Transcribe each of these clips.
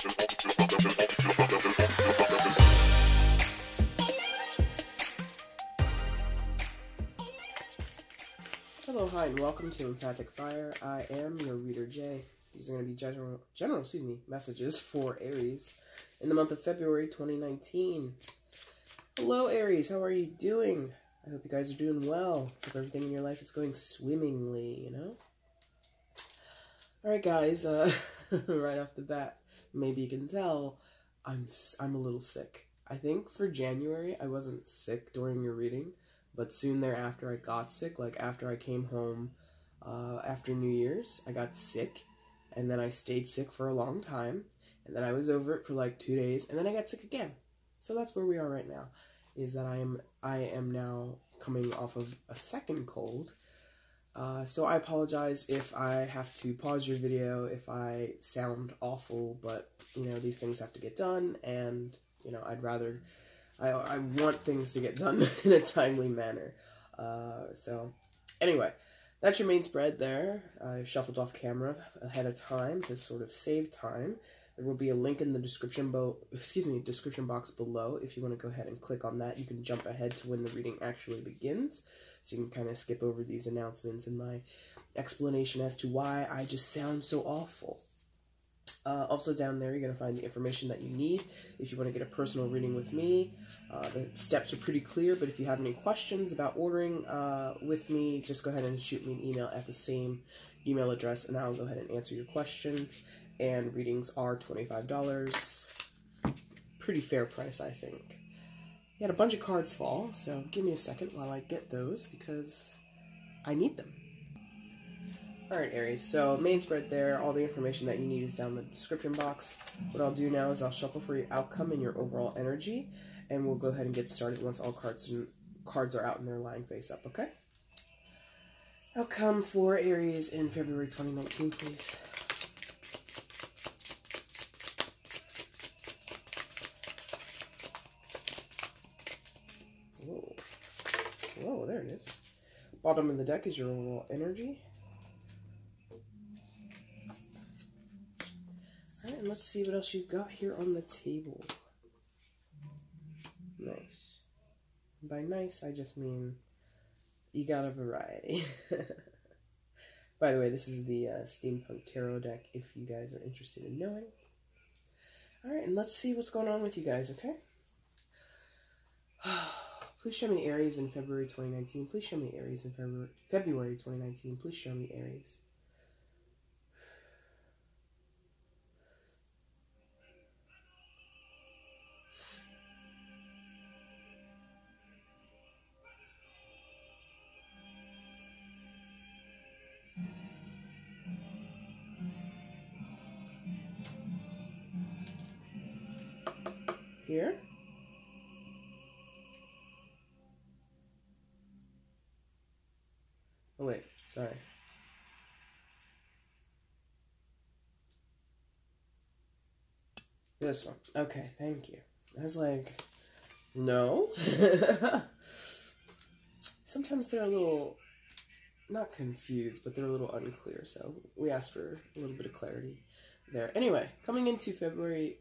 Hello, hi, and welcome to EmpathicFire. I am your reader, Jay. These are going to be general messages for Aries in the month of February 2019. Hello, Aries. How are you doing? I hope you guys are doing well. Hope everything in your life is going swimmingly, you know? Alright, guys, right off the bat, maybe you can tell, I'm a little sick. I think for January, I wasn't sick during your reading, but soon thereafter I got sick. Like after I came home after New Year's, I got sick, and then I stayed sick for a long time, and then I was over it for like 2 days, and then I got sick again. So that's where we are right now, is that I am now coming off of a second cold. So I apologize if I have to pause your video, if I sound awful, but, you know, these things have to get done, and, you know, I want things to get done in a timely manner. So, anyway, that's your main spread there. I shuffled off camera ahead of time to sort of save time. There will be a link in the description box below. If you want to go ahead and click on that, you can jump ahead to when the reading actually begins. So you can kind of skip over these announcements and my explanation as to why I just sound so awful. Also down there, you're going to find the information that you need if you want to get a personal reading with me. The steps are pretty clear, but if you have any questions about ordering with me, just go ahead and shoot me an email at the same email address, and I'll go ahead and answer your questions. And readings are $25. Pretty fair price, I think. You had a bunch of cards fall, so give me a second while I get those, because I need them. Alright, Aries, so main spread there, all the information that you need is down in the description box. What I'll do now is I'll shuffle for your outcome and your overall energy, and we'll go ahead and get started once all cards are out and they're lying face up, okay? Outcome for Aries in February 2019, please. Whoa, there it is. Bottom of the deck is your overall energy. Alright, and let's see what else you've got here on the table. Nice. By nice, I just mean you got a variety. By the way, this is the Steampunk Tarot deck if you guys are interested in knowing. Alright, and let's see what's going on with you guys, okay? Please show me Aries in February 2019. Please show me Aries in February 2019. Please show me Aries. Here. Oh wait, sorry. This one. Okay, thank you. I was like, no. Sometimes they're a little, not confused, but they're a little unclear, so we asked for a little bit of clarity there. Anyway, coming into February,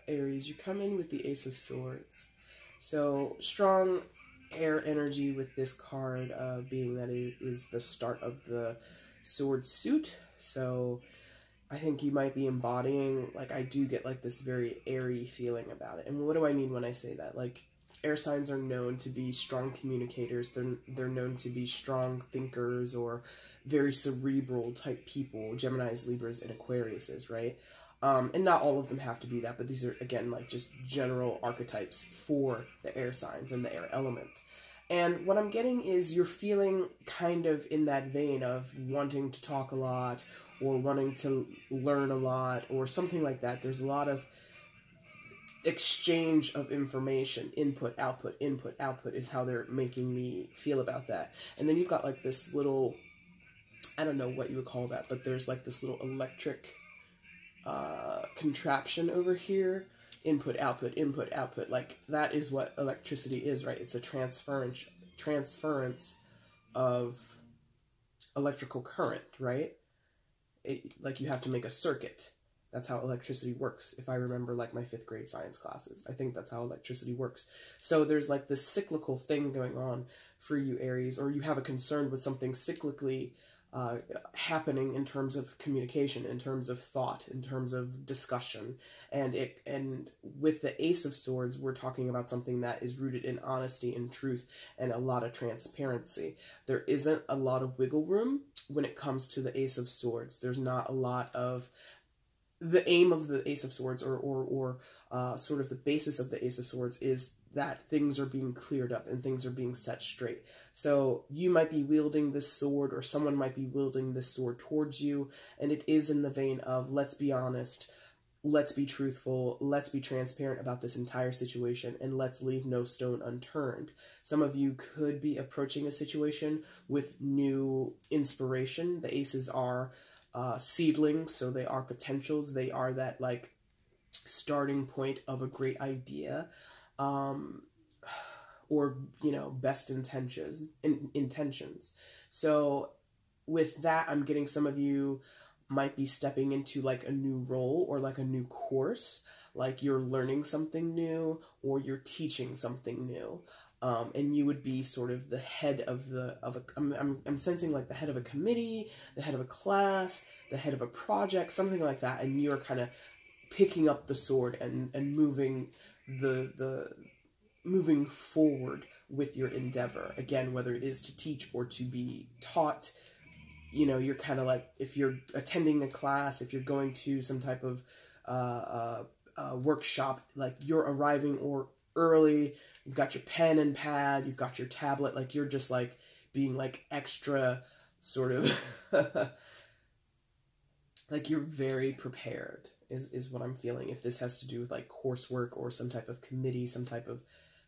Aries, you come in with the Ace of Swords. So, strong air energy with this card, being that it is the start of the sword suit. So I think you might be embodying, like, I do get like this very airy feeling about it. And what do I mean when I say that? Like, air signs are known to be strong communicators. They're known to be strong thinkers or very cerebral type people. Geminis, Libras, and Aquariuses, right? And not all of them have to be that, but these are, again, like just general archetypes for the air signs and the air element. And what I'm getting is you're feeling kind of in that vein of wanting to talk a lot or wanting to learn a lot or something like that. There's a lot of exchange of information, input, output is how they're making me feel about that. And then you've got like this little, I don't know what you would call that, but there's like this little electric contraption over here. Input, output, like that is what electricity is, right? It's a transference of electrical current, right? Like you have to make a circuit. That's how electricity works. If I remember like my 5th grade science classes, I think that's how electricity works. So there's like this cyclical thing going on for you, Aries, or you have a concern with something cyclically happening in terms of communication, in terms of thought, in terms of discussion. And with the Ace of Swords, we're talking about something that is rooted in honesty and truth and a lot of transparency. There isn't a lot of wiggle room when it comes to the Ace of Swords. There's not a lot of the aim of the Ace of Swords, or sort of the basis of the Ace of Swords, is that things are being cleared up and things are being set straight. So you might be wielding this sword, or someone might be wielding this sword towards you, and it is in the vein of, let's be honest, let's be truthful, let's be transparent about this entire situation, and let's leave no stone unturned. Some of you could be approaching a situation with new inspiration. The aces are seedlings, so they are potentials. They are that like starting point of a great idea, or, you know, best intentions. So with that, I'm getting some of you might be stepping into like a new role or like a new course, like you're learning something new or you're teaching something new. And you would be sort of the head of I'm sensing like the head of a committee, the head of a class, the head of a project, something like that. And you're kind of picking up the sword and moving moving forward with your endeavor. Again, whether it is to teach or to be taught, you know, you're kind of like, if you're attending a class, if you're going to some type of workshop, like you're arriving or early, you've got your pen and pad, you've got your tablet, like you're just like being like extra sort of like you're very prepared is what I'm feeling, if this has to do with like coursework or some type of committee, some type of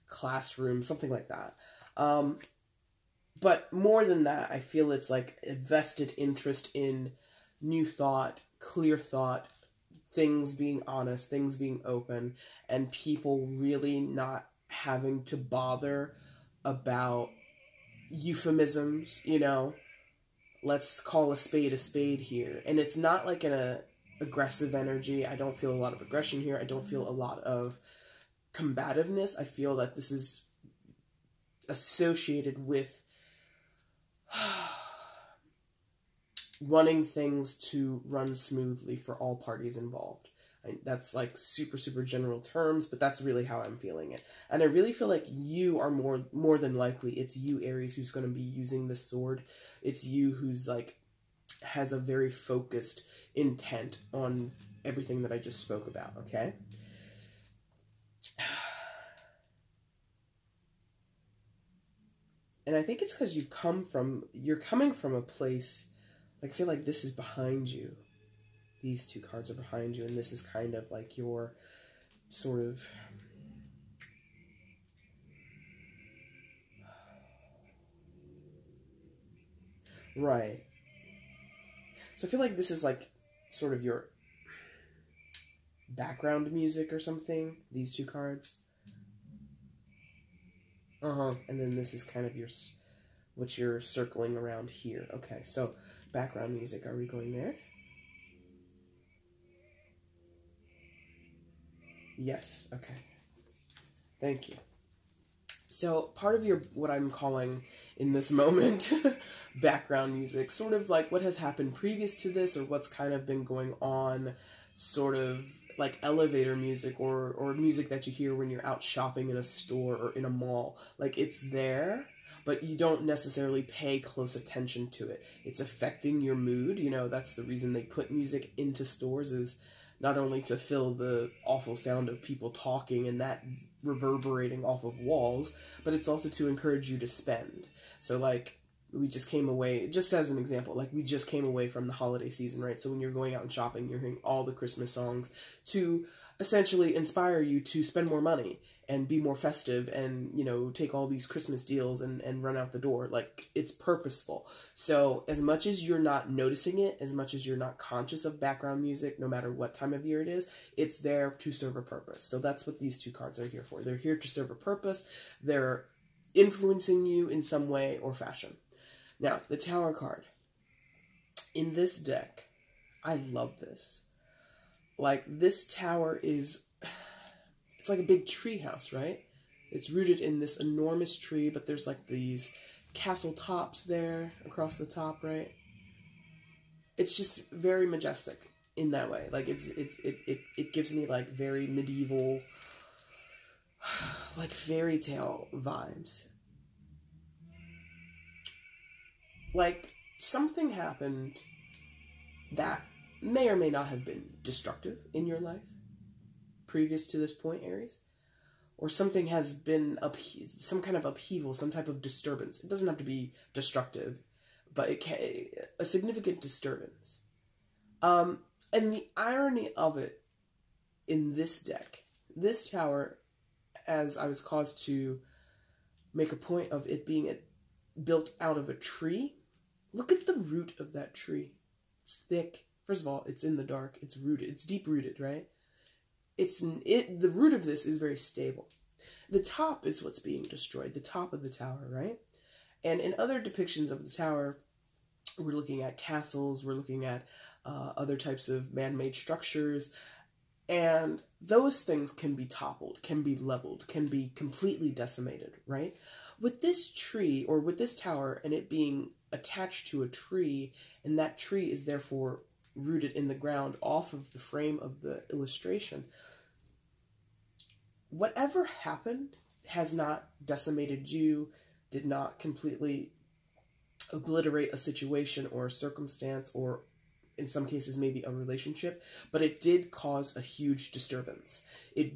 classroom, something like that. But more than that, I feel it's like a vested interest in new thought, clear thought, things being honest, things being open, and people really not having to bother about euphemisms, you know, let's call a spade here. And it's not like an aggressive energy. I don't feel a lot of aggression here. I don't feel a lot of combativeness. I feel that this is associated with wanting things to run smoothly for all parties involved. That's like super, super general terms, but that's really how I'm feeling it. And I really feel like you are more than likely, it's you, Aries, who's going to be using the sword. It's you who's like, has a very focused intent on everything that I just spoke about, okay? And I think it's because you're coming from a place, like I feel like this is behind you. These two cards are behind you, and this is kind of like your sort of right. So I feel like this is like sort of your background music or something, these two cards. And then this is kind of your, what you're circling around here. Okay, so background music, are we going there? Yes, okay. Thank you. So part of your, what I'm calling in this moment, background music, sort of like what has happened previous to this, or what's kind of been going on, sort of like elevator music, or music that you hear when you're out shopping in a store or in a mall. Like it's there, but you don't necessarily pay close attention to it. It's affecting your mood. You know, that's the reason they put music into stores, is not only to fill the awful sound of people talking and that reverberating off of walls, but it's also to encourage you to spend. So like, we just came away, just as an example, like we just came away from the holiday season, right? So when you're going out and shopping, you're hearing all the Christmas songs to essentially inspire you to spend more money and be more festive and, you know, take all these Christmas deals and run out the door. Like, it's purposeful. So as much as you're not noticing it, as much as you're not conscious of background music, no matter what time of year it is, it's there to serve a purpose. So that's what these two cards are here for. They're here to serve a purpose. They're influencing you in some way or fashion. Now, the Tower card. In this deck, I love this. like this tower is, it's like a big tree house, right? It's rooted in this enormous tree, but there's like these castle tops there across the top, right? It's just very majestic in that way. Like it gives me like very medieval, like fairy tale vibes. Like something happened that may or may not have been destructive in your life previous to this point, Aries. Or something has been some kind of upheaval, some type of disturbance. It doesn't have to be destructive, but it can, a significant disturbance. And the irony of it in this deck, this tower, as I was caused to make a point of it being built out of a tree. Look at the root of that tree. It's thick. First of all, it's in the dark. It's rooted. It's deep rooted, right? The root of this is very stable. The top is what's being destroyed. The top of the tower, right? And in other depictions of the tower, we're looking at castles. We're looking at other types of man-made structures. And those things can be toppled, can be leveled, can be completely decimated, right? With this tree, or with this tower, and it being attached to a tree, and that tree is therefore rooted in the ground off of the frame of the illustration, whatever happened has not decimated you, did not completely obliterate a situation or a circumstance, or in some cases maybe a relationship, but it did cause a huge disturbance. It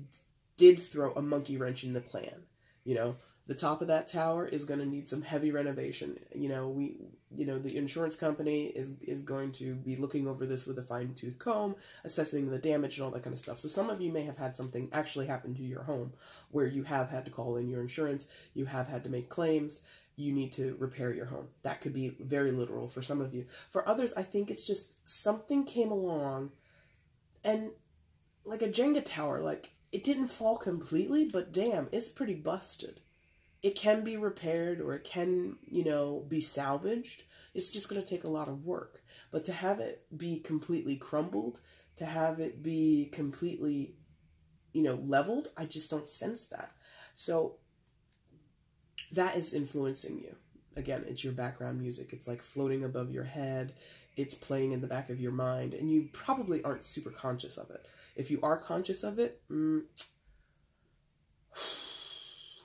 did throw a monkey wrench in the plan. You know, the top of that tower is going to need some heavy renovation. You know, the insurance company is going to be looking over this with a fine-tooth comb, assessing the damage and all that kind of stuff. So some of you may have had something actually happen to your home where you have had to call in your insurance, you have had to make claims, you need to repair your home. That could be very literal for some of you. For others, I think it's just something came along and like a Jenga tower, like it didn't fall completely, but damn, it's pretty busted. It can be repaired, or it can, you know, be salvaged. It's just going to take a lot of work. But to have it be completely crumbled, to have it be completely, you know, leveled, I just don't sense that. So that is influencing you. Again, it's your background music. It's like floating above your head. It's playing in the back of your mind. And you probably aren't super conscious of it. If you are conscious of it,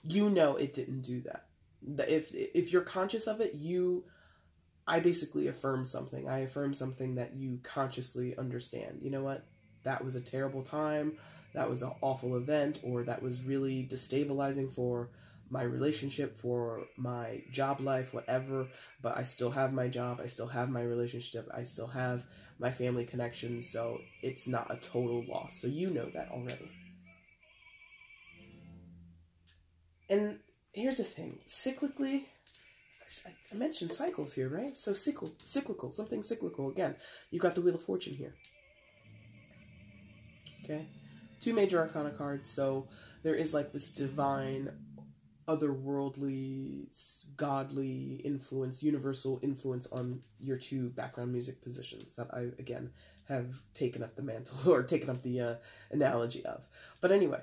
you know it didn't do that. If you're conscious of it, I basically affirm something. I affirm something that you consciously understand. You know what? That was a terrible time. That was an awful event, or that was really destabilizing for my relationship, for my job life, whatever. But I still have my job. I still have my relationship. I still have my family connections. So it's not a total loss. So you know that already. And here's the thing, cyclically, I mentioned cycles here, right? So cyclical, something cyclical. Again, you've got the Wheel of Fortune here. Okay? 2 major arcana cards, so there is like this divine, otherworldly, godly influence, universal influence on your 2 background music positions that I, again, have taken up the mantle, or taken up the analogy of. But anyway,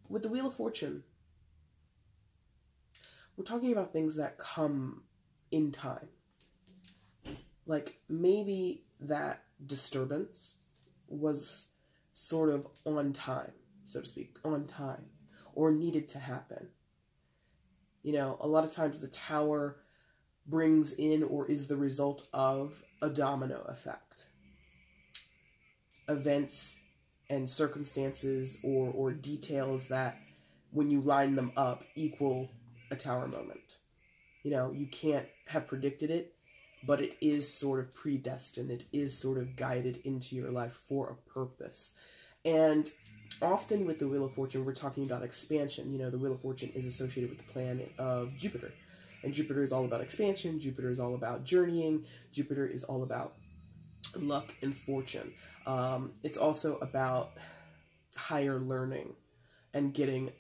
with the Wheel of Fortune, we're talking about things that come in time. Like, maybe that disturbance was sort of on time, so to speak, on time, or needed to happen. You know, a lot of times the tower brings in or is the result of a domino effect. Events and circumstances or details that, when you line them up, equal a tower moment. You know, you can't have predicted it, but it is sort of predestined. It is sort of guided into your life for a purpose. And often with the Wheel of Fortune, we're talking about expansion. You know, the Wheel of Fortune is associated with the planet of Jupiter. And Jupiter is all about expansion. Jupiter is all about journeying. Jupiter is all about luck and fortune. It's also about higher learning and getting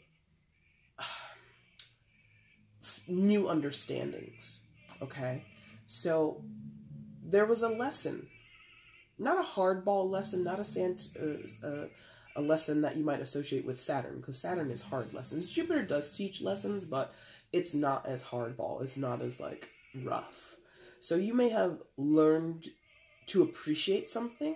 new understandings, okay? So there was a lesson not a hardball lesson, not a lesson that you might associate with Saturn, because Saturn is hard lessons. Jupiter does teach lessons, but it's not as hardball. It's not as, like, rough. So you may have learned to appreciate something,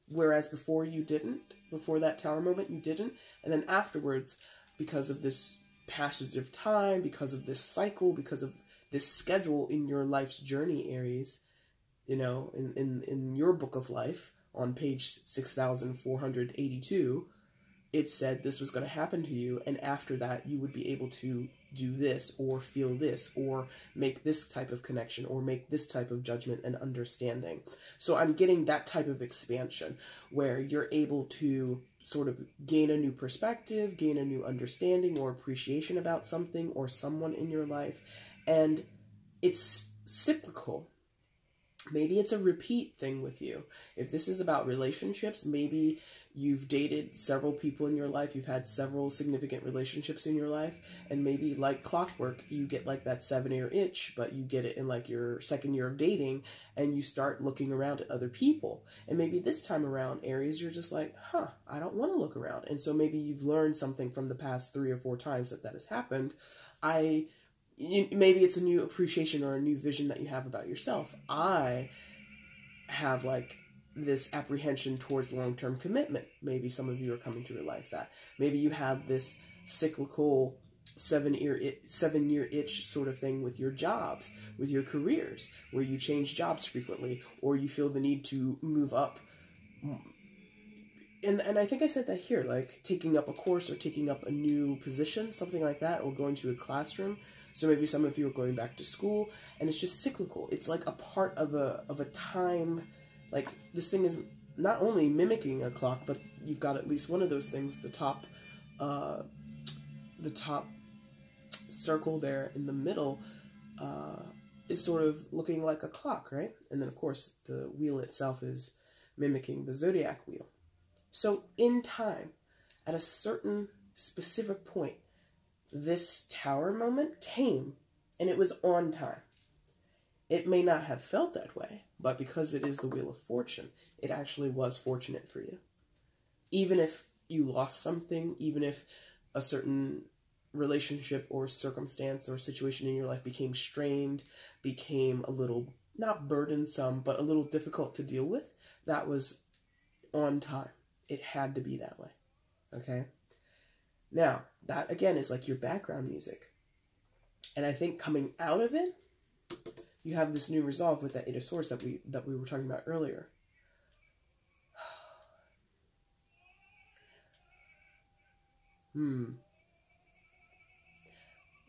whereas before you didn't. Before that tower moment, you didn't. And then afterwards, because of this passage of time, because of this cycle, because of this schedule in your life's journey, Aries, you know, in your book of life, on page 6482, it said this was going to happen to you, and after that you would be able to do this, or feel this, or make this type of connection, or make this type of judgment and understanding. So I'm getting that type of expansion, where you're able to sort of gain a new perspective, gain a new understanding or appreciation about something or someone in your life, and it's cyclical. Maybe it's a repeat thing with you. If this is about relationships, maybe you've dated several people in your life, you've had several significant relationships in your life, and maybe like clockwork, you get like that 7-year itch, but you get it in like your second year of dating, and you start looking around at other people. And maybe this time around, Aries, you're just like, I don't want to look around. And so maybe you've learned something from the past 3 or 4 times that has happened. Maybe it's a new appreciation or a new vision that you have about yourself. I have like this apprehension towards long-term commitment. Maybe some of you are coming to realize that. Maybe you have this cyclical 7-year itch sort of thing with your jobs, with your careers, where you change jobs frequently, or you feel the need to move up. And I think I said that here, like taking up a course or taking up a new position, something like that, or going to a classroom. So maybe some of you are going back to school, and it's just cyclical. It's like a part of a time, like this thing is not only mimicking a clock, but you've got at least one of those things, the top circle there in the middle is sort of looking like a clock, right? And then of course the wheel itself is mimicking the Zodiac wheel. So in time, at a certain specific point, this tower moment came, and it was on time. It may not have felt that way, but because it is the Wheel of Fortune, it actually was fortunate for you. Even if you lost something, even if a certain relationship or circumstance or situation in your life became strained, became a little, not burdensome, but a little difficult to deal with, that was on time. It had to be that way, okay? Now, that again is like your background music. And I think coming out of it, you have this new resolve with that 8 of Swords that we were talking about earlier.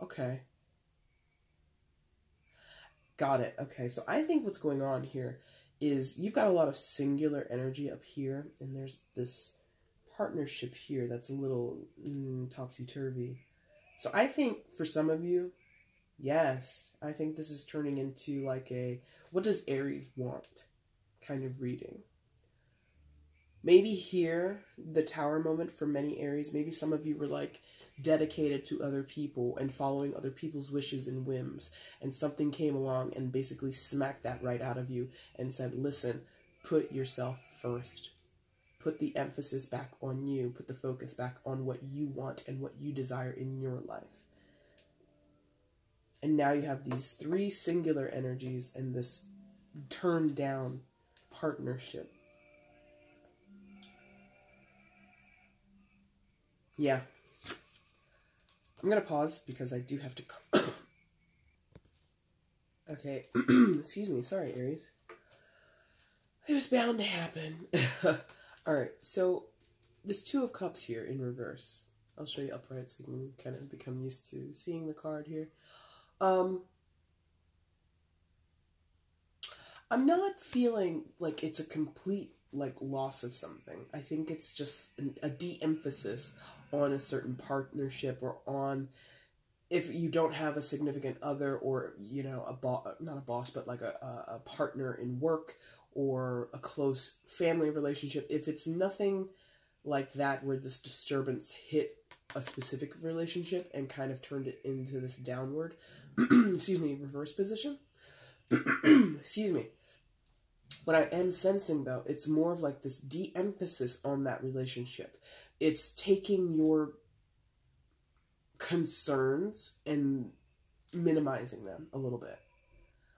Okay. Got it. Okay, so I think what's going on here is you've got a lot of singular energy up here, and there's this partnership here that's a little topsy-turvy. So I think for some of you, yes, I think this is turning into like a, what does Aries want kind of reading. Maybe here, the tower moment for many Aries, maybe some of you were like dedicated to other people and following other people's wishes and whims, and something came along and basically smacked that right out of you and said, listen, put yourself first. Put the emphasis back on you. Put the focus back on what you want and what you desire in your life. And now you have these 3 singular energies and this turned down partnership. Yeah. I'm going to pause because I do have to... Okay. Excuse me. Sorry, Aries. It was bound to happen. Alright, so this 2 of Cups here in reverse. I'll show you upright so you can kind of become used to seeing the card here. I'm not feeling like it's a complete like loss of something. I think it's just a de-emphasis on a certain partnership, or on if you don't have a significant other, or you know, not a boss, but like a partner in work, or a close family relationship. If it's nothing like that where this disturbance hit a specific relationship and kind of turned it into this downward, excuse me, reverse position, excuse me, What I am sensing, though, it's more of like this de-emphasis on that relationship. It's taking your concerns and minimizing them a little bit.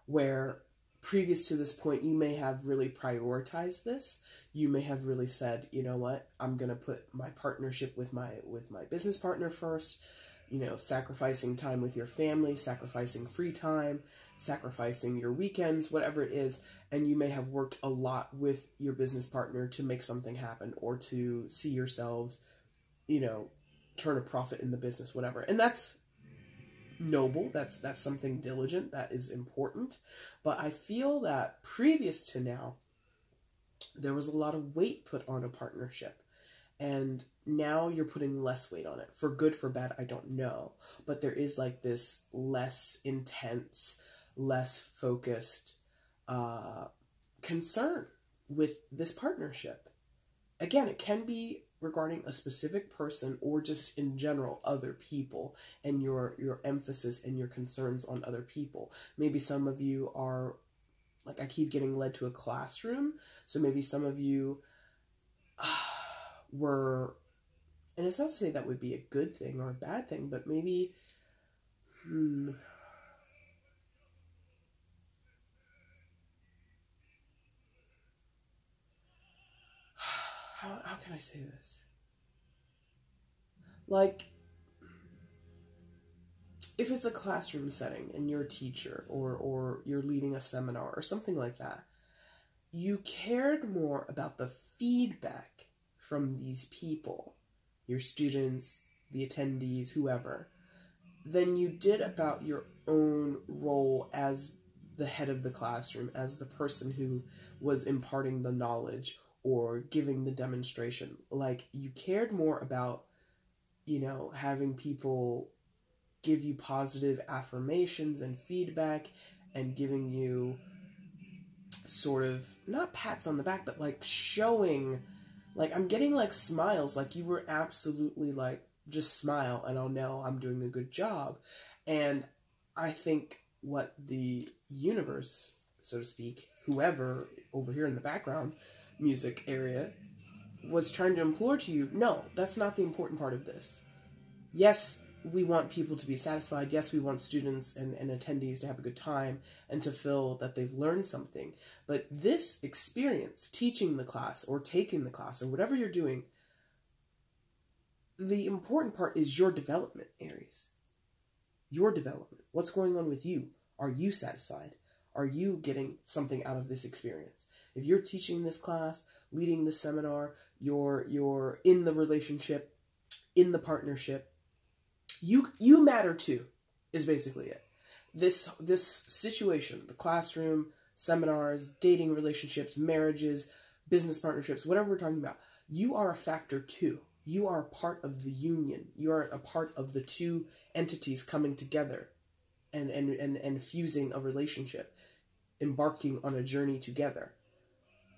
Where previous to this point, you may have really prioritized this. You may have really said, you know what, I'm going to put my partnership with my business partner first. You know, sacrificing time with your family, sacrificing free time, sacrificing your weekends, whatever it is. And you may have worked a lot with your business partner to make something happen or to see yourselves, you know, turn a profit in the business, whatever. And that's noble. That's something diligent. That is important. But I feel that previous to now, there was a lot of weight put on a partnership. And now you're putting less weight on it. For good, for bad, I don't know. But there is like this less intense, less focused concern with this partnership. Again, it can be regarding a specific person or just in general other people and your emphasis and your concerns on other people. Maybe some of you are, like I keep getting led to a classroom. So maybe some of you were, and it's not to say that would be a good thing or a bad thing, but maybe, how can I say this? Like, if it's a classroom setting and you're a teacher or you're leading a seminar or something like that, you cared more about the feedback from these people, your students, the attendees, whoever, than you did about your own role as the head of the classroom, as the person who was imparting the knowledge or giving the demonstration. Like, you cared more about, you know, having people give you positive affirmations and feedback and giving you sort of, not pats on the back, but like showing, like I'm getting like smiles, like you were absolutely like, just smile and I'll know I'm doing a good job. And I think what the universe, so to speak, whoever over here in the background music area was trying to implore to you, no, that's not the important part of this. Yes, we want people to be satisfied. Yes, we want students and attendees to have a good time and to feel that they've learned something. But this experience, teaching the class or taking the class or whatever you're doing, the important part is your development, Aries. Your development. What's going on with you? Are you satisfied? Are you getting something out of this experience? If you're teaching this class, leading this seminar, you're in the relationship, in the partnership, you matter too, is basically it. This situation, the classroom, seminars, dating relationships, marriages, business partnerships, whatever we're talking about, you are a factor too. You are a part of the union. You are a part of the two entities coming together and fusing a relationship, embarking on a journey together.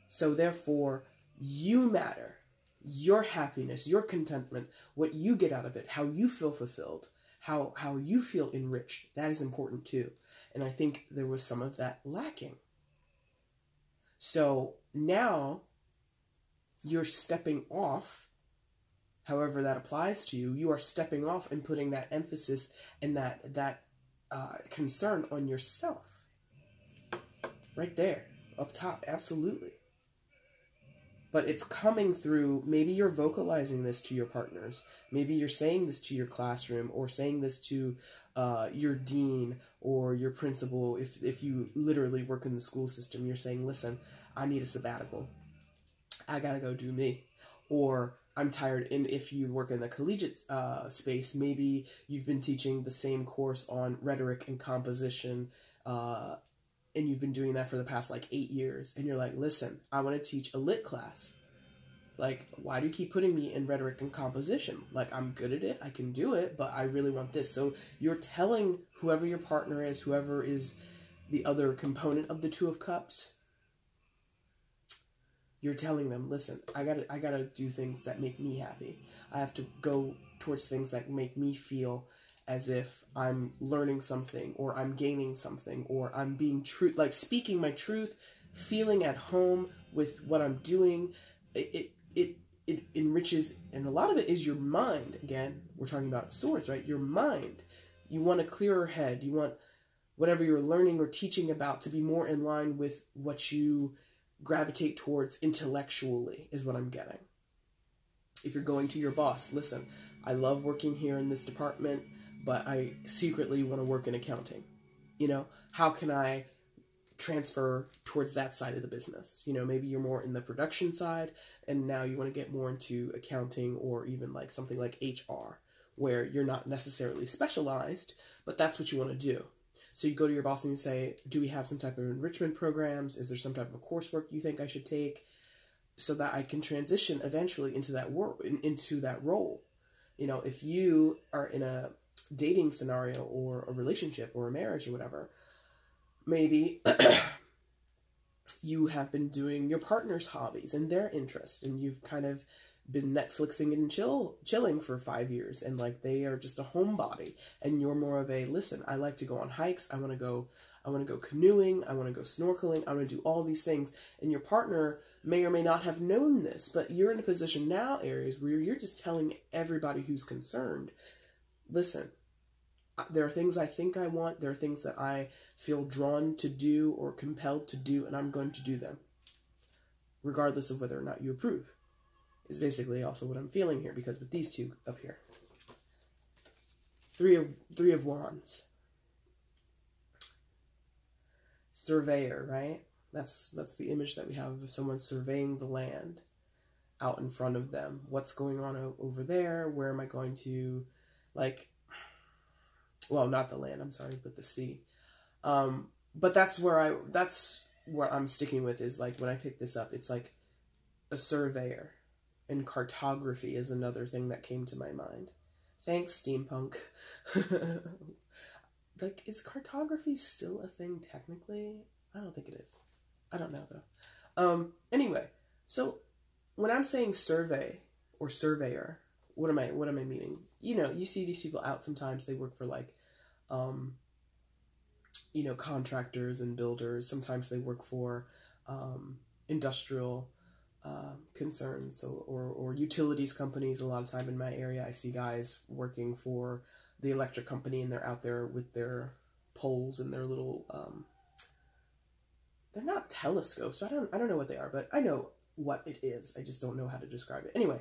So therefore, you matter. Your happiness, your contentment, what you get out of it, how you feel fulfilled, how you feel enriched, that is important too. And I think there was some of that lacking. So now you're stepping off, however that applies to you, you are stepping off and putting that emphasis and that concern on yourself. Right there, up top, absolutely. But it's coming through, maybe you're vocalizing this to your partners. Maybe you're saying this to your classroom or saying this to your dean or your principal. If you literally work in the school system, you're saying, listen, I need a sabbatical. I gotta go do me. Or I'm tired. And if you work in the collegiate space, maybe you've been teaching the same course on rhetoric and composition, and you've been doing that for the past like 8 years. And you're like, listen, I want to teach a lit class. Like, why do you keep putting me in rhetoric and composition? Like, I'm good at it. I can do it, but I really want this. So you're telling whoever your partner is, whoever is the other component of the Two of Cups, you're telling them, listen, I gotta do things that make me happy. I have to go towards things that make me feel as if I'm learning something or I'm gaining something or I'm being true, like speaking my truth, feeling at home with what I'm doing. It enriches, and a lot of it is your mind. Again, we're talking about swords, right? Your mind. You want a clearer head. You want whatever you're learning or teaching about to be more in line with what you gravitate towards intellectually, is what I'm getting. If you're going to your boss, listen, I love working here in this department, but I secretly want to work in accounting. You know, how can I transfer towards that side of the business? You know, maybe you're more in the production side and now you want to get more into accounting, or even like something like HR, where you're not necessarily specialized, but that's what you want to do. So you go to your boss and you say, do we have some type of enrichment programs? Is there some type of coursework you think I should take so that I can transition eventually into that role? You know, if you are in a dating scenario or a relationship or a marriage or whatever, maybe you have been doing your partner's hobbies and their interests, and you've kind of been Netflixing and chilling for 5 years, and like they are just a homebody, and you're more of a, listen, I like to go on hikes, I want to go canoeing, I want to go snorkeling, I want to do all these things, and your partner may or may not have known this, but you're in a position now, Aries, where you're just telling everybody who's concerned, listen, there are things I think I want, there are things that I feel drawn to do or compelled to do, and I'm going to do them, regardless of whether or not you approve, is basically also what I'm feeling here, because with these two up here. Three of Wands. Surveyor, right? That's the image that we have of someone surveying the land out in front of them. What's going on over there? Where am I going to, like, well, not the land, I'm sorry, but the sea. But that's what I'm sticking with, is like when I pick this up, it's like a surveyor. And cartography is another thing that came to my mind. Thanks, steampunk. Like, is cartography still a thing technically? I don't think it is. I don't know though. Anyway, so when I'm saying survey or surveyor, what am I meaning? You know, you see these people out sometimes, they work for like, you know, contractors and builders. Sometimes they work for industrial concerns, or utilities companies. A lot of time in my area, I see guys working for the electric company, and they're out there with their poles and their little, they're not telescopes. I don't know what they are, but I know what it is. I just don't know how to describe it. Anyway,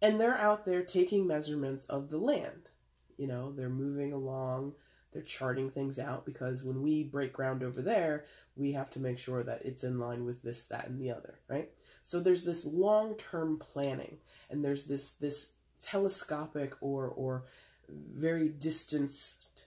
and they're out there taking measurements of the land. You know, they're moving along, they're charting things out, because when we break ground over there, we have to make sure that it's in line with this, that, and the other, right? So there's this long-term planning, and there's this telescopic or very distanced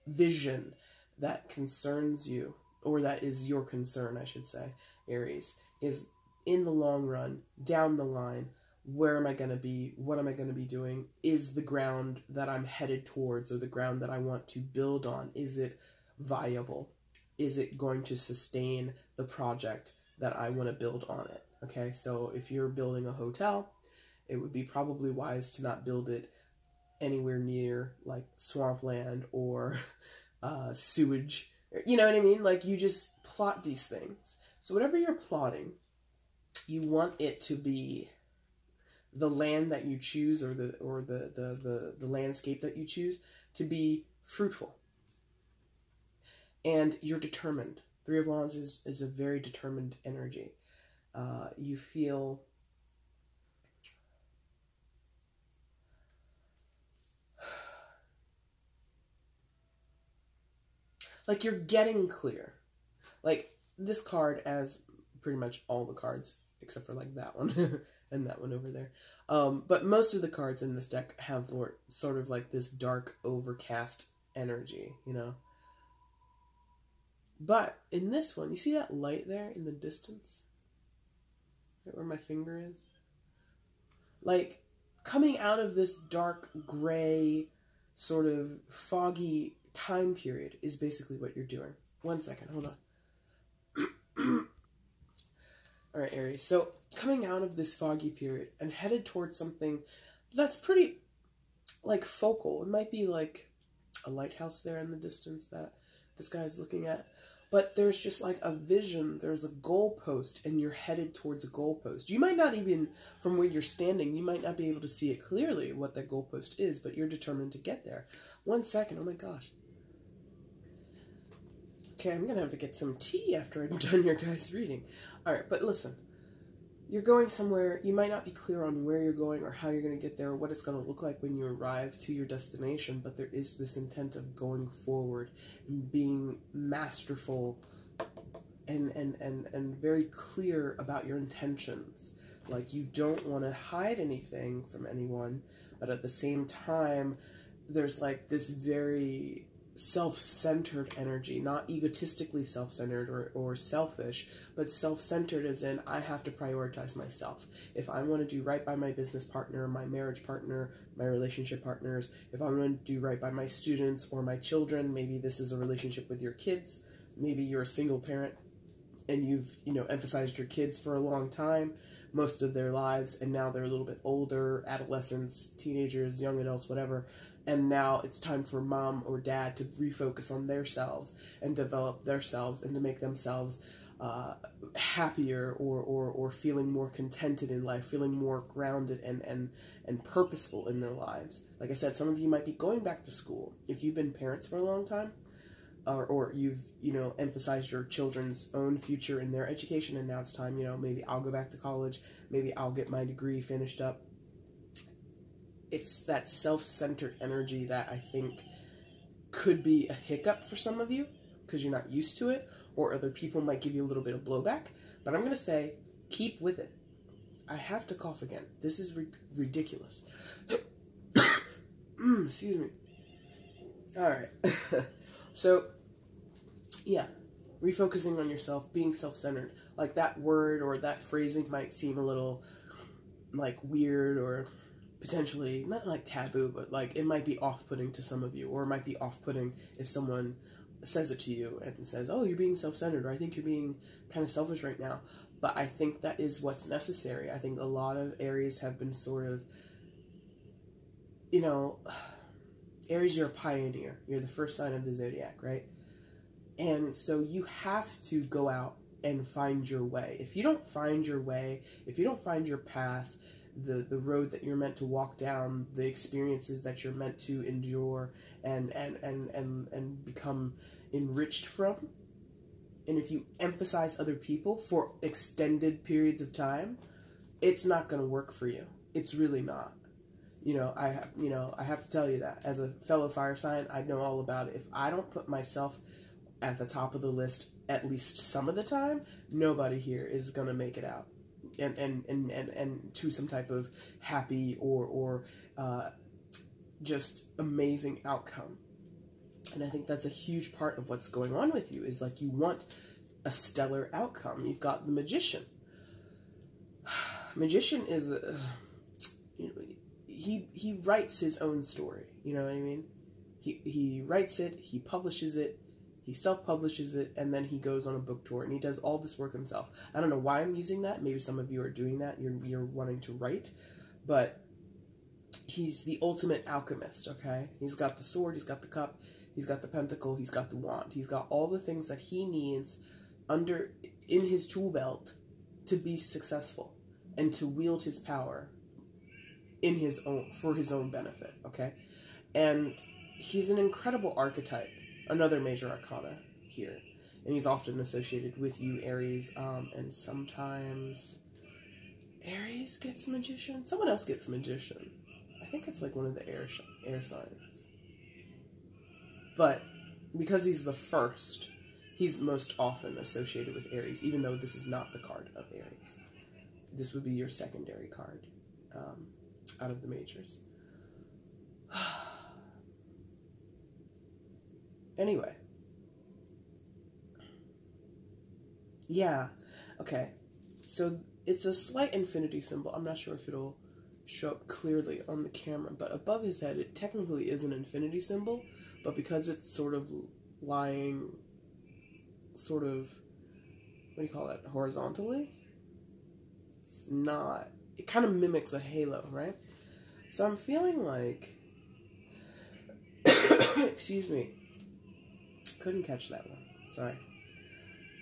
vision that concerns you, or that is your concern, I should say, Aries, is in the long run, down the line, where am I going to be? What am I going to be doing? Is the ground that I'm headed towards, or the ground that I want to build on, is it viable? Is it going to sustain the project that I want to build on it? Okay, so if you're building a hotel, it would be probably wise to not build it anywhere near like swampland or sewage. You know what I mean? Like, you just plot these things. So whatever you're plotting, you want it to be the land that you choose, or the landscape that you choose, to be fruitful. And you're determined. Three of Wands is a very determined energy. You feel like you're getting clear. Like, this card, as pretty much all the cards, except for like that one and that one over there. But most of the cards in this deck have sort of like this dark, overcast energy, you know? But in this one, you see that light there in the distance? Right where my finger is? Like, coming out of this dark, gray, sort of foggy time period is basically what you're doing. 1 second, hold on. Alright, Aries. So, coming out of this foggy period and headed towards something that's pretty, like, focal. It might be like a lighthouse there in the distance that this guy's looking at. but there's just like a vision, there's a goalpost, and you're headed towards a goalpost. You might not even, from where you're standing, you might not be able to see it clearly what that goalpost is, but you're determined to get there. 1 second, oh my gosh. Okay, I'm gonna have to get some tea after I'm done your guys' reading. Alright, but listen. You're going somewhere, you might not be clear on where you're going or how you're going to get there or what it's going to look like when you arrive to your destination, but there is this intent of going forward and being masterful and very clear about your intentions. Like, you don't want to hide anything from anyone, but at the same time, there's like this very self-centered energy, not egotistically self-centered or selfish, but self-centered as in, I have to prioritize myself. If I want to do right by my business partner, my marriage partner, my relationship partners, if I want to do right by my students or my children, maybe this is a relationship with your kids, maybe you're a single parent and you've, emphasized your kids for a long time, most of their lives, and now they're a little bit older, adolescents, teenagers, young adults, whatever, and now it's time for mom or dad to refocus on themselves and develop themselves and to make themselves happier or feeling more contented in life, feeling more grounded and purposeful in their lives. Like I said, some of you might be going back to school. If you've been parents for a long time, or you've, emphasized your children's own future in their education, and now it's time, maybe I'll go back to college, maybe I'll get my degree finished up. It's that self-centered energy that I think could be a hiccup for some of you because you're not used to it, or other people might give you a little bit of blowback, but I'm going to say, keep with it. I have to cough again. This is ridiculous. Excuse me. All right. So, yeah, refocusing on yourself, being self-centered. Like, that word or that phrasing might seem a little, like, weird or potentially, not like taboo, but like it might be off-putting to some of you, or it might be off-putting if someone says it to you and says, oh, you're being self-centered, or I think you're being kind of selfish right now. But I think that is what's necessary. I think a lot of Aries have been sort of, Aries, you're a pioneer. You're the first sign of the Zodiac, right? And so you have to go out and find your way. If you don't find your way, if you don't find your path, the road that you're meant to walk down, the experiences that you're meant to endure and become enriched from, and if you emphasize other people for extended periods of time, it's not going to work for you. It's really not. I have to tell you that as a fellow fire sign, I know all about it. If I don't put myself at the top of the list at least some of the time, nobody here is going to make it out. And to some type of happy or just amazing outcome. And I think that's a huge part of what's going on with you, is like you want a stellar outcome. You've got the Magician. Magician is, he writes his own story, you know what I mean? He writes it, he publishes it, he self-publishes it, and then he goes on a book tour, and he does all this work himself. I don't know why I'm using that. Maybe some of you are doing that. You're wanting to write. But he's the ultimate alchemist, okay? He's got the sword, he's got the cup, he's got the pentacle, he's got the wand. He's got all the things that he needs in his tool belt to be successful and to wield his power for his own benefit, okay? And he's an incredible archetype. Another major arcana here, and he's often associated with you, Aries, and sometimes Aries gets Magician. Someone else gets Magician. I think it's like one of the air signs. But because he's the first, he's most often associated with Aries, even though this is not the card of Aries. This would be your secondary card out of the majors. Anyway. Yeah. Okay. So it's a slight infinity symbol. I'm not sure if it'll show up clearly on the camera, but above his head, it technically is an infinity symbol, but because it's sort of lying, what do you call that, horizontally? It's not. It kind of mimics a halo, right? So I'm feeling like, excuse me, couldn't catch that one, sorry.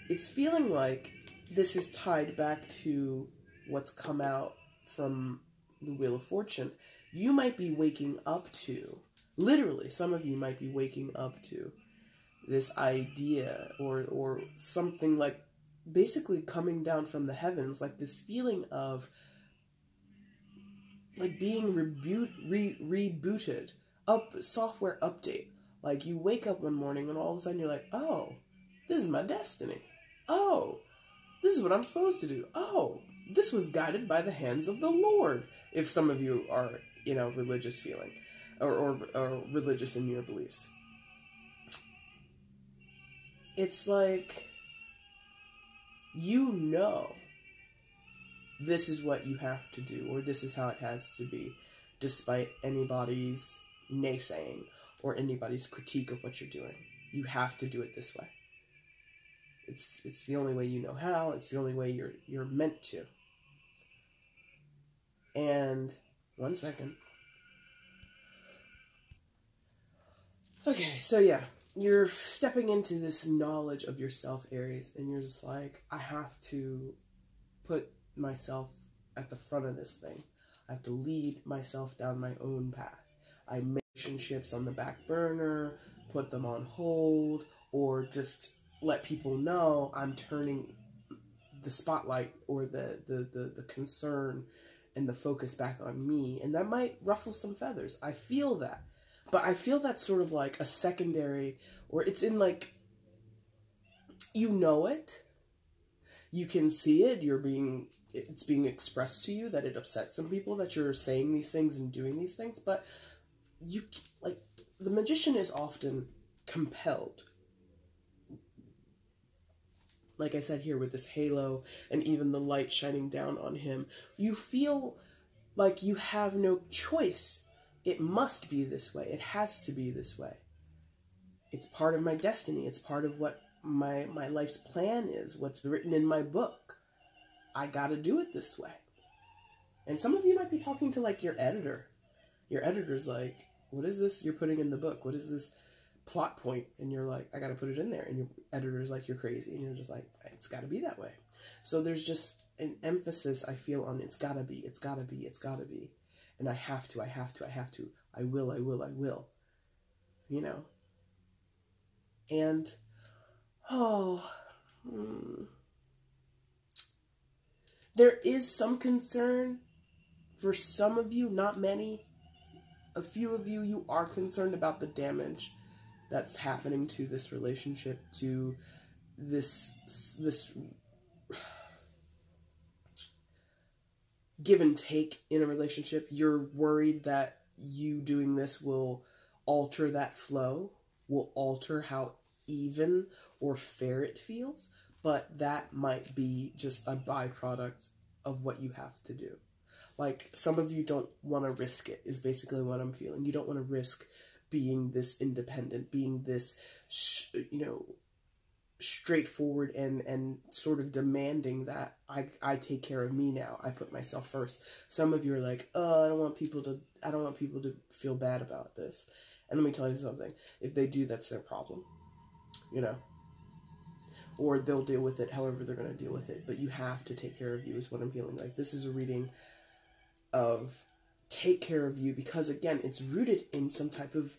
it's feeling like this is tied back to what's come out from the Wheel of Fortune. You might be waking up to, literally, some of you might be waking up to this idea or something like basically coming down from the heavens, like this feeling of like being rebooted, software update. Like you wake up one morning and all of a sudden you're like, oh, this is my destiny. Oh, this is what I'm supposed to do. Oh, this was guided by the hands of the Lord. If some of you are, you know, religious feeling or religious in your beliefs. It's like, you know, this is what you have to do, or this is how it has to be, despite anybody's naysaying or anybody's critique of what you're doing. You have to do it this way. It's the only way you know how. It's the only way you're meant to. And one second. Okay, so yeah, you're stepping into this knowledge of yourself, Aries, and you're just like, I have to put myself at the front of this thing. I have to lead myself down my own path. I make relationships on the back burner, put them on hold, or just let people know I'm turning the spotlight or the concern and the focus back on me. And that might ruffle some feathers. I feel that. But I feel that's sort of like a secondary, or it's in like, you know it. You can see it. It's being expressed to you that it upsets some people that you're saying these things and doing these things. But you, like, the magician is often compelled. Like I said here with this halo and even the light shining down on him, you feel like you have no choice. It must be this way. It has to be this way. It's part of my destiny. It's part of what my life's plan is, what's written in my book. I gotta do it this way. And some of you might be talking to like your editor. Your editor's like, what is this you're putting in the book? What is this plot point? And you're like, I gotta put it in there. And your editor's like, you're crazy. And you're just like, it's gotta be that way. So there's just an emphasis, I feel, on it's gotta be, it's gotta be, it's gotta be. And I have to, I will, you know. And, there is some concern for some of you, not many. A few of you, you are concerned about the damage that's happening to this relationship, to this give and take in a relationship. You're worried that you doing this will alter that flow, will alter how even or fair it feels, but that might be just a byproduct of what you have to do. Like, some of you don't want to risk it, is basically what I'm feeling. You don't want to risk being this independent, being this, straightforward and sort of demanding that I take care of me now. I put myself first. Some of you are like, oh, I don't want people to feel bad about this. And let me tell you something. If they do, that's their problem. You know? Or they'll deal with it however they're going to deal with it. But you have to take care of you, is what I'm feeling like. This is a reading of take care of you because, again, it's rooted in some type of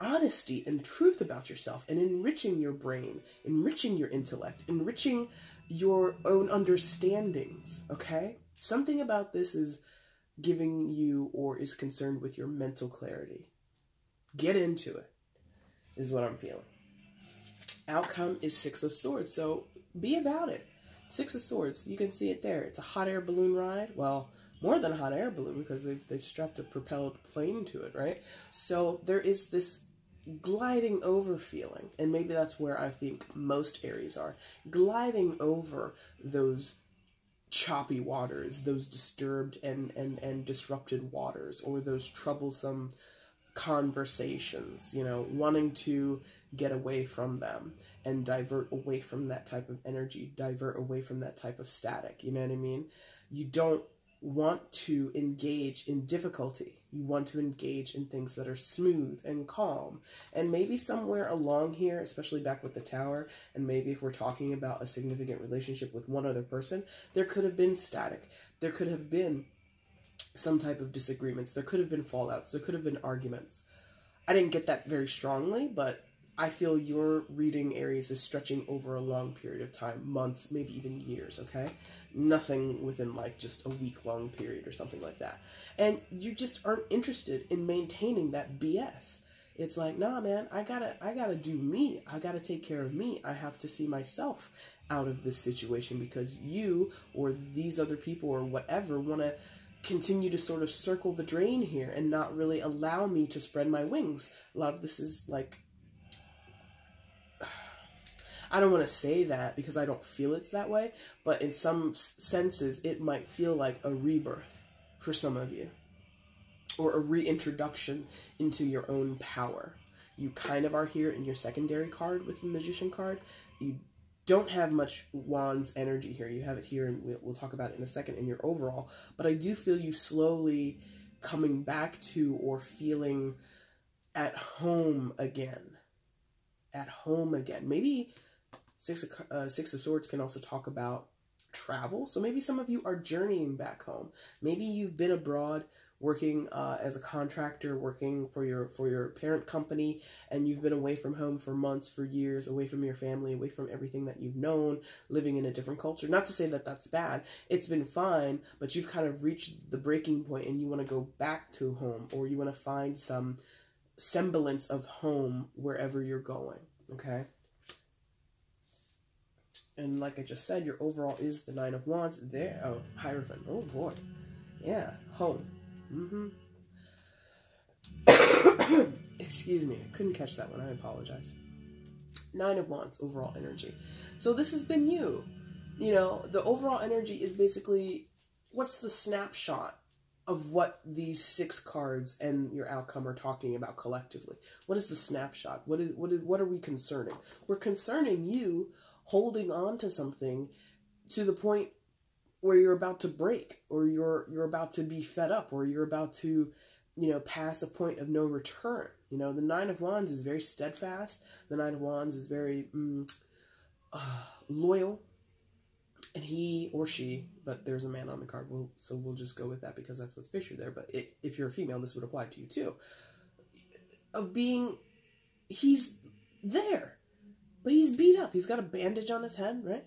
honesty and truth about yourself and enriching your brain, enriching your intellect, enriching your own understandings, okay? Something about this is giving you or is concerned with your mental clarity. Get into it, is what I'm feeling. Outcome is Six of Swords, so be about it. Six of Swords, you can see it there. It's a hot air balloon ride. Well, more than a hot air balloon because they've strapped a propelled plane to it, right? So there is this gliding over feeling, and maybe that's where I think most Aries are. Gliding over those choppy waters, those disturbed and disrupted waters, or those troublesome conversations, you know, wanting to get away from them and divert away from that type of energy, divert away from that type of static, you know what I mean? You don't want to engage in difficulty. You want to engage in things that are smooth and calm. And maybe somewhere along here, especially back with the Tower, and maybe if we're talking about a significant relationship with one other person, there could have been static. There could have been some type of disagreements. There could have been fallouts. There could have been arguments. I didn't get that very strongly, but I feel your reading, Aries, is stretching over a long period of time, months, maybe even years, okay? Nothing within like just a week-long period or something like that. And you just aren't interested in maintaining that BS. It's like, nah, man, I gotta do me. I gotta take care of me. I have to see myself out of this situation because you or these other people or whatever want to continue to sort of circle the drain here and not really allow me to spread my wings. A lot of this is like, I don't want to say that because I don't feel it's that way, but in some senses, it might feel like a rebirth for some of you, or a reintroduction into your own power. You kind of are here in your secondary card with the Magician card. You don't have much Wands energy here. You have it here, and we'll talk about it in a second in your overall, but I do feel you slowly coming back to or feeling at home again. At home again. Maybe Six of Swords can also talk about travel. So maybe some of you are journeying back home. Maybe you've been abroad working as a contractor, working for your parent company, and you've been away from home for months, for years, away from your family, away from everything that you've known, living in a different culture. Not to say that that's bad. It's been fine, but you've kind of reached the breaking point and you want to go back to home, or you want to find some semblance of home wherever you're going, okay? And like I just said, your overall is the Nine of Wands. There, oh, Hierophant. Oh boy, yeah, home. Excuse me, I couldn't catch that one. I apologize. Nine of Wands, overall energy. So this has been you. You know, the overall energy is basically what's the snapshot of what these 6 cards and your outcome are talking about collectively. What is the snapshot? What are we concerning? We're concerning you holding on to something to the point where you're about to break, or you're about to be fed up, or you're about to, you know, pass a point of no return. You know, the Nine of Wands is very steadfast. The Nine of Wands is very loyal, and he or she, but there's a man on the card, so we'll just go with that because that's what's pictured there. But if you're a female, this would apply to you too. Of being, he's there, but he's beat up. He's got a bandage on his head, right?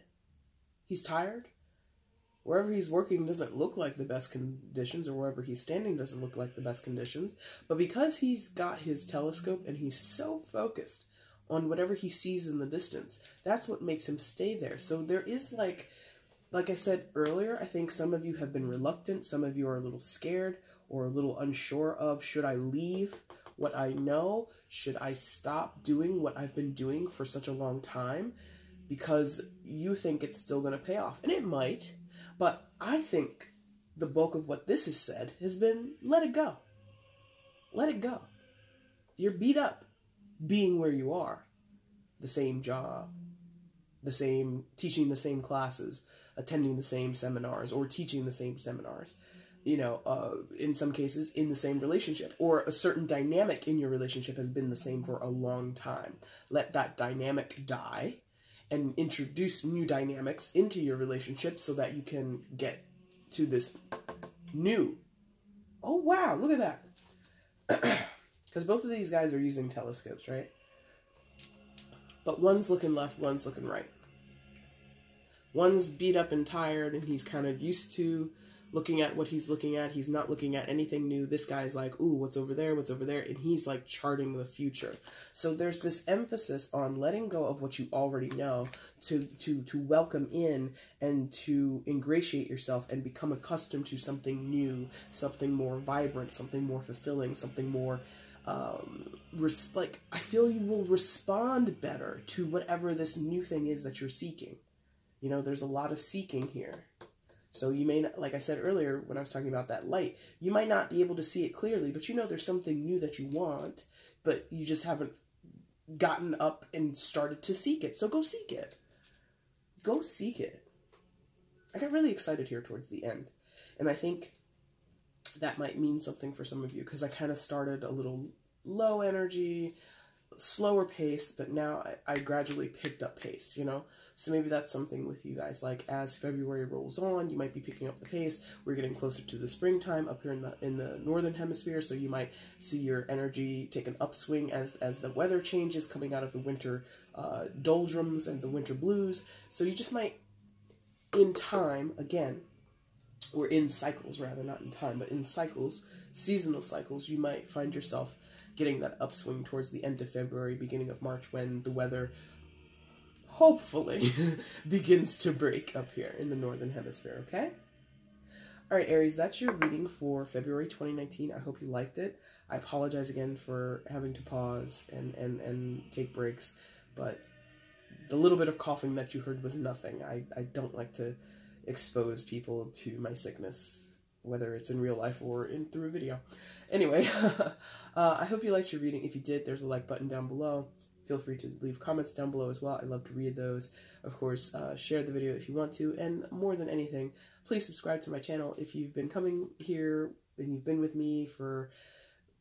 He's tired. Wherever he's working doesn't look like the best conditions, or wherever he's standing doesn't look like the best conditions. But because he's got his telescope and he's so focused on whatever he sees in the distance, that's what makes him stay there. So there is like I said earlier, I think some of you have been reluctant. Some of you are a little scared or a little unsure of, should I leave what I know? Should I stop doing what I've been doing for such a long time? Because you think it's still going to pay off. And it might. But I think the bulk of what this has said has been, let it go. Let it go. You're beat up being where you are. The same job, teaching the same classes, attending the same seminars, or teaching the same seminars. You know, in some cases, in the same relationship. Or a certain dynamic in your relationship has been the same for a long time. Let that dynamic die and introduce new dynamics into your relationship so that you can get to this new. Oh, wow, look at that. Because both of these guys are using telescopes, right? But one's looking left, one's looking right. One's beat up and tired, and he's kind of used to looking at what he's looking at. He's not looking at anything new. This guy's like, ooh, what's over there? What's over there? And he's like charting the future. So there's this emphasis on letting go of what you already know to welcome in and to ingratiate yourself and become accustomed to something new, something more vibrant, something more fulfilling, something more, I feel you will respond better to whatever this new thing is that you're seeking. You know, there's a lot of seeking here. So you may not, like I said earlier when I was talking about that light, you might not be able to see it clearly, but you know there's something new that you want, but you just haven't gotten up and started to seek it. So go seek it. Go seek it. I got really excited here towards the end. And I think that might mean something for some of you, because I kind of started a little low energy, slower pace, but now I gradually picked up pace, you know? So maybe that's something with you guys. Like, as February rolls on, you might be picking up the pace. We're getting closer to the springtime up here in the northern hemisphere, so you might see your energy take an upswing as the weather changes, coming out of the winter doldrums and the winter blues. So you just might, in time, again, or in cycles rather, not in time, but in cycles, seasonal cycles, you might find yourself getting that upswing towards the end of February, beginning of March, when the weather hopefully begins to break up here in the northern hemisphere, okay? All right, Aries, that's your reading for February 2019. I hope you liked it. I apologize again for having to pause and take breaks, but the little bit of coughing that you heard was nothing. I don't like to expose people to my sickness, whether it's in real life or through a video. Anyway, I hope you liked your reading. If you did, there's a like button down below. Feel free to leave comments down below as well. I love to read those. Of course, share the video if you want to, and more than anything, please subscribe to my channel. If you've been coming here and you've been with me for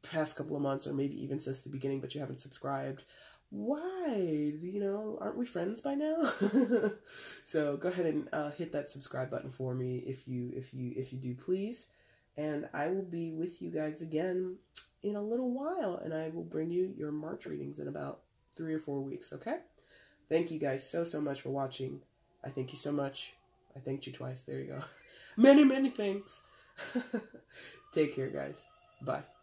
the past couple of months, or maybe even since the beginning, but you haven't subscribed, why? You know, aren't we friends by now? So go ahead and hit that subscribe button for me if you do, please. And I will be with you guys again in a little while, and I will bring you your March readings in about 3 or 4 weeks, okay? Thank you guys so much for watching. I thank you so much. I thanked you twice. There you go. Many thanks. Take care, guys. Bye.